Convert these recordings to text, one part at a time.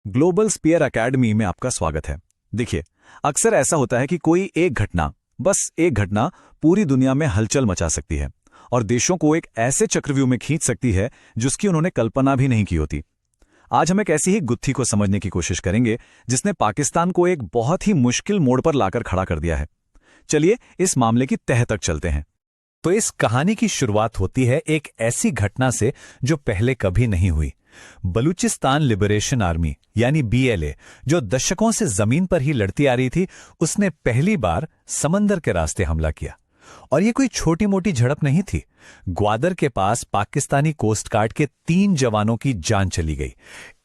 Global spear academy में आपका स्वागत है। देखिए, अक्सर ऐसा होता है कि कोई एक घटना, बस एक घटना पूरी दुनिया में हलचल मचा सकती है और देशों को एक ऐसे चक्रव्यूह में खींच सकती है जिसकी उन्होंने कल्पना भी नहीं की होती। आज हम एक ऐसी ही गुत्थी को समझने की कोशिश करेंगे जिसने पाकिस्तान को एक बहुत ही मुश्किल मोड़ पर लाकर खड़ा कर दिया है। चलिए इस मामले की तह तक चलते हैं। तो इस कहानी की शुरुआत होती है एक ऐसी घटना से जो पहले कभी नहीं हुई। बलूचिस्तान लिबरेशन आर्मी यानी बीएलए, जो दशकों से जमीन पर ही लड़ती आ रही थी, उसने पहली बार समंदर के रास्ते हमला किया। और ये कोई छोटी मोटी झड़प नहीं थी। ग्वादर के पास पाकिस्तानी कोस्ट गार्ड के 3 जवानों की जान चली गई।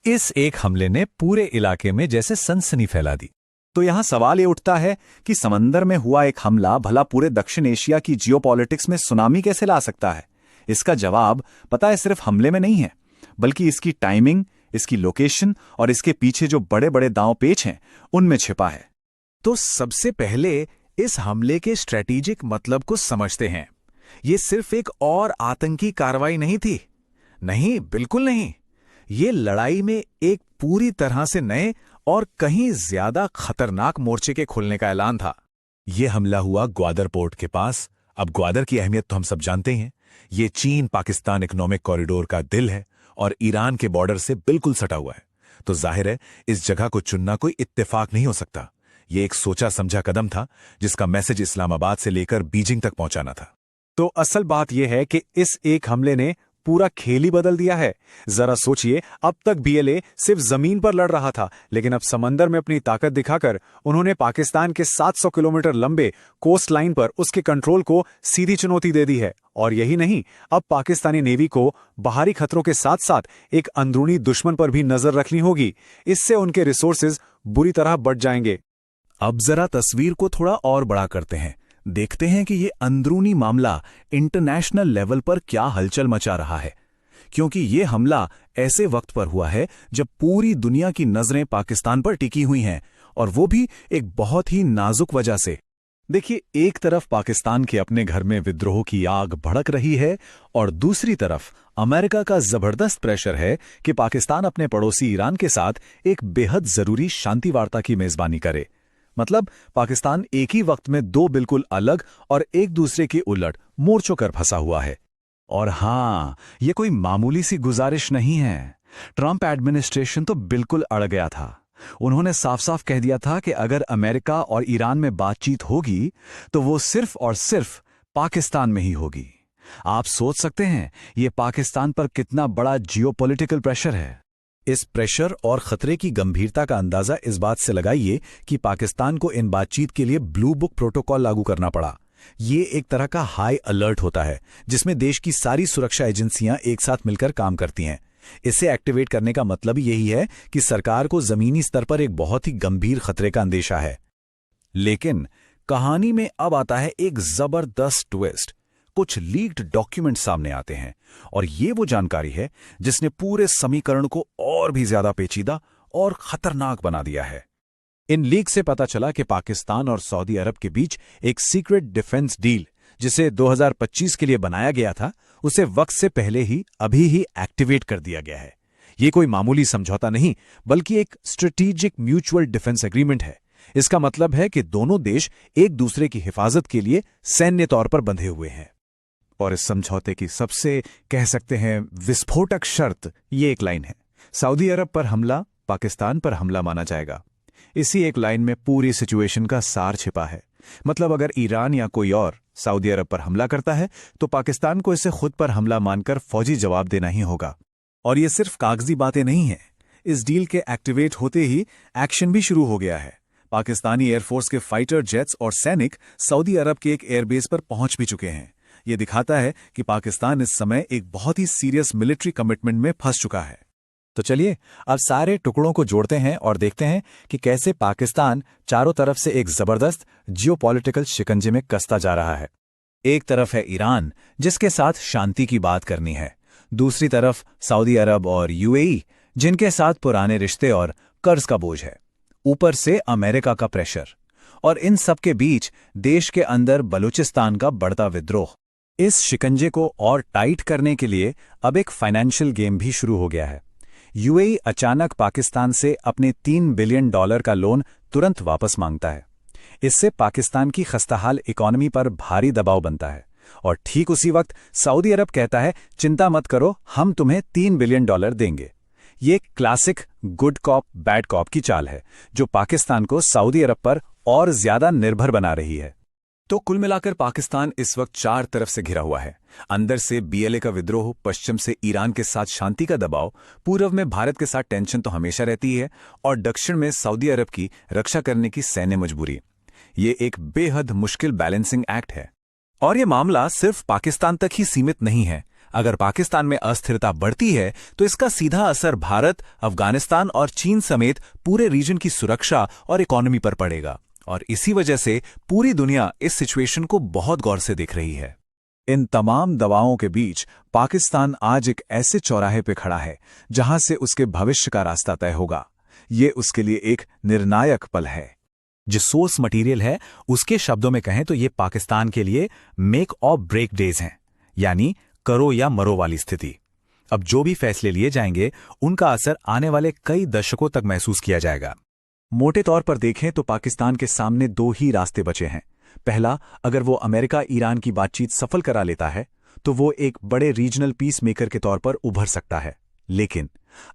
इस एक हमले ने पूरे इलाके में जैसे सनसनी फैला दी। तो यहां सवाल ये उठता है कि समंदर में हुआ एक हमला भला पूरे दक्षिण एशिया की जियोपॉलिटिक्स में सुनामी कैसे ला सकता है? इसका जवाब पता है सिर्फ हमले में नहीं है, बल्कि इसकी टाइमिंग, इसकी लोकेशन और इसके पीछे जो बड़े बड़े दांव पेच हैं उनमें छिपा है। तो सबसे पहले इस हमले के स्ट्रेटेजिक मतलब को समझते हैं। ये सिर्फ एक और आतंकी कार्रवाई नहीं थी। नहीं, बिल्कुल नहीं। ये लड़ाई में एक पूरी तरह से नए और कहीं ज्यादा खतरनाक मोर्चे के खुलने का ऐलान था। यह हमला हुआ ग्वादर पोर्ट के पास। अब ग्वादर की अहमियत तो हम सब जानते हैं। ये चीन पाकिस्तान इकोनॉमिक कॉरिडोर का दिल है और ईरान के बॉर्डर से बिल्कुल सटा हुआ है। तो जाहिर है इस जगह को चुनना कोई इत्तेफाक नहीं हो सकता। ये एक सोचा समझा कदम था जिसका मैसेज इस्लामाबाद से लेकर बीजिंग तक पहुंचाना था। तो असल बात यह है कि इस एक हमले ने पूरा खेल ही बदल दिया है। जरा सोचिए, अब तक बीएलए सिर्फ जमीन पर लड़ रहा था, लेकिन अब समंदर में अपनी ताकत दिखाकर उन्होंने पाकिस्तान के 700 किलोमीटर लंबे कोस्ट लाइन पर उसके कंट्रोल को सीधी चुनौती दे दी है। और यही नहीं, अब पाकिस्तानी नेवी को बाहरी खतरों के साथ साथ एक अंदरूनी दुश्मन पर भी नजर रखनी होगी। इससे उनके रिसोर्सेज बुरी तरह बढ़ जाएंगे। अब जरा तस्वीर को थोड़ा और बड़ा करते हैं। देखते हैं कि ये अंदरूनी मामला इंटरनेशनल लेवल पर क्या हलचल मचा रहा है, क्योंकि ये हमला ऐसे वक्त पर हुआ है जब पूरी दुनिया की नजरें पाकिस्तान पर टिकी हुई हैं, और वो भी एक बहुत ही नाजुक वजह से। देखिए, एक तरफ पाकिस्तान के अपने घर में विद्रोह की आग भड़क रही है और दूसरी तरफ अमेरिका का जबरदस्त प्रेशर है कि पाकिस्तान अपने पड़ोसी ईरान के साथ एक बेहद जरूरी शांति वार्ता की मेजबानी करे। मतलब पाकिस्तान एक ही वक्त में 2 बिल्कुल अलग और एक दूसरे के उलट मोर्चों कर फंसा हुआ है। और हां, यह कोई मामूली सी गुजारिश नहीं है। ट्रंप एडमिनिस्ट्रेशन तो बिल्कुल अड़ गया था। उन्होंने साफ साफ कह दिया था कि अगर अमेरिका और ईरान में बातचीत होगी तो वो सिर्फ और सिर्फ पाकिस्तान में ही होगी। आप सोच सकते हैं यह पाकिस्तान पर कितना बड़ा जियोपॉलिटिकल प्रेशर है। इस प्रेशर और खतरे की गंभीरता का अंदाजा इस बात से लगाइए कि पाकिस्तान को इन बातचीत के लिए ब्लू बुक प्रोटोकॉल लागू करना पड़ा। ये एक तरह का हाई अलर्ट होता है जिसमें देश की सारी सुरक्षा एजेंसियां एक साथ मिलकर काम करती हैं। इसे एक्टिवेट करने का मतलब यही है कि सरकार को जमीनी स्तर पर एक बहुत ही गंभीर खतरे का अंदेशा है। लेकिन कहानी में अब आता है एक जबरदस्त ट्विस्ट। कुछ लीक्ड डॉक्यूमेंट सामने आते हैं और ये वो जानकारी है जिसने पूरे समीकरण को और भी ज्यादा पेचीदा और खतरनाक बना दिया है। इन लीक से पता चला कि पाकिस्तान और सऊदी अरब के बीच एक सीक्रेट डिफेंस डील, जिसे 2025 के लिए बनाया गया था, उसे वक्त से पहले ही अभी ही एक्टिवेट कर दिया गया है। ये कोई मामूली समझौता नहीं, बल्कि एक स्ट्रेटेजिक म्यूचुअल डिफेंस एग्रीमेंट है। इसका मतलब है कि दोनों देश एक दूसरे की हिफाजत के लिए सैन्य तौर पर बंधे हुए हैं। और इस समझौते की सबसे, कह सकते हैं, विस्फोटक शर्त ये एक लाइन है: सऊदी अरब पर हमला पाकिस्तान पर हमला माना जाएगा। इसी एक लाइन में पूरी सिचुएशन का सार छिपा है। मतलब अगर ईरान या कोई और सऊदी अरब पर हमला करता है तो पाकिस्तान को इसे खुद पर हमला मानकर फौजी जवाब देना ही होगा। और ये सिर्फ कागजी बातें नहीं हैं। इस डील के एक्टिवेट होते ही एक्शन भी शुरू हो गया है। पाकिस्तानी एयरफोर्स के फाइटर जेट्स और सैनिक सऊदी अरब के एक एयरबेस पर पहुंच भी चुके हैं। यह दिखाता है कि पाकिस्तान इस समय एक बहुत ही सीरियस मिलिट्री कमिटमेंट में फंस चुका है। तो चलिए अब सारे टुकड़ों को जोड़ते हैं और देखते हैं कि कैसे पाकिस्तान चारों तरफ से एक जबरदस्त जियोपॉलिटिकल शिकंजे में कसता जा रहा है। एक तरफ है ईरान, जिसके साथ शांति की बात करनी है। दूसरी तरफ सऊदी अरब और यूएई, जिनके साथ पुराने रिश्ते और कर्ज का बोझ है। ऊपर से अमेरिका का प्रेशर, और इन सब के बीच देश के अंदर बलूचिस्तान का बढ़ता विद्रोह। इस शिकंजे को और टाइट करने के लिए अब एक फाइनेंशियल गेम भी शुरू हो गया है। यूएई अचानक पाकिस्तान से अपने $3 बिलियन का लोन तुरंत वापस मांगता है। इससे पाकिस्तान की खस्ताहाल इकॉनमी पर भारी दबाव बनता है और ठीक उसी वक्त सऊदी अरब कहता है, चिंता मत करो, हम तुम्हें $3 बिलियन देंगे। ये classic good cop bad cop की चाल है जो पाकिस्तान को सऊदी अरब पर और ज्यादा निर्भर बना रही है। तो कुल मिलाकर पाकिस्तान इस वक्त चार तरफ से घिरा हुआ है। अंदर से बीएलए का विद्रोह, पश्चिम से ईरान के साथ शांति का दबाव, पूर्व में भारत के साथ टेंशन तो हमेशा रहती है, और दक्षिण में सऊदी अरब की रक्षा करने की सैन्य मजबूरी। ये एक बेहद मुश्किल बैलेंसिंग एक्ट है। और ये मामला सिर्फ पाकिस्तान तक ही सीमित नहीं है। अगर पाकिस्तान में अस्थिरता बढ़ती है तो इसका सीधा असर भारत, अफगानिस्तान और चीन समेत पूरे रीजन की सुरक्षा और इकोनॉमी पर पड़ेगा। और इसी वजह से पूरी दुनिया इस सिचुएशन को बहुत गौर से देख रही है। इन तमाम दबावों के बीच पाकिस्तान आज एक ऐसे चौराहे पे खड़ा है जहां से उसके भविष्य का रास्ता तय होगा। ये उसके लिए एक निर्णायक पल है। जो सोर्स मटेरियल है उसके शब्दों में कहें तो ये पाकिस्तान के लिए मेक और ब्रेक डेज हैं, यानी करो या मरो वाली स्थिति। अब जो भी फैसले लिए जाएंगे उनका असर आने वाले कई दशकों तक महसूस किया जाएगा। मोटे तौर पर देखें तो पाकिस्तान के सामने दो ही रास्ते बचे हैं। पहला, अगर वो अमेरिका ईरान की बातचीत सफल करा लेता है तो वो एक बड़े रीजनल पीस मेकर के तौर पर उभर सकता है। लेकिन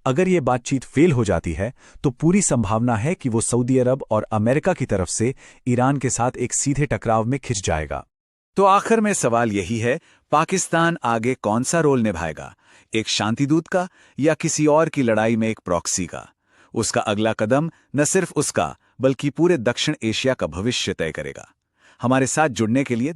अगर ये बातचीत फेल हो जाती है तो पूरी संभावना है कि वो सऊदी अरब और अमेरिका की तरफ से ईरान के साथ एक सीधे टकराव में खिंच जाएगा। तो आखिर में सवाल यही है, पाकिस्तान आगे कौन सा रोल निभाएगा, एक शांतिदूत का या किसी और की लड़ाई में एक प्रॉक्सी का? उसका अगला कदम न सिर्फ उसका बल्कि पूरे दक्षिण एशिया का भविष्य तय करेगा। हमारे साथ जुड़ने के लिए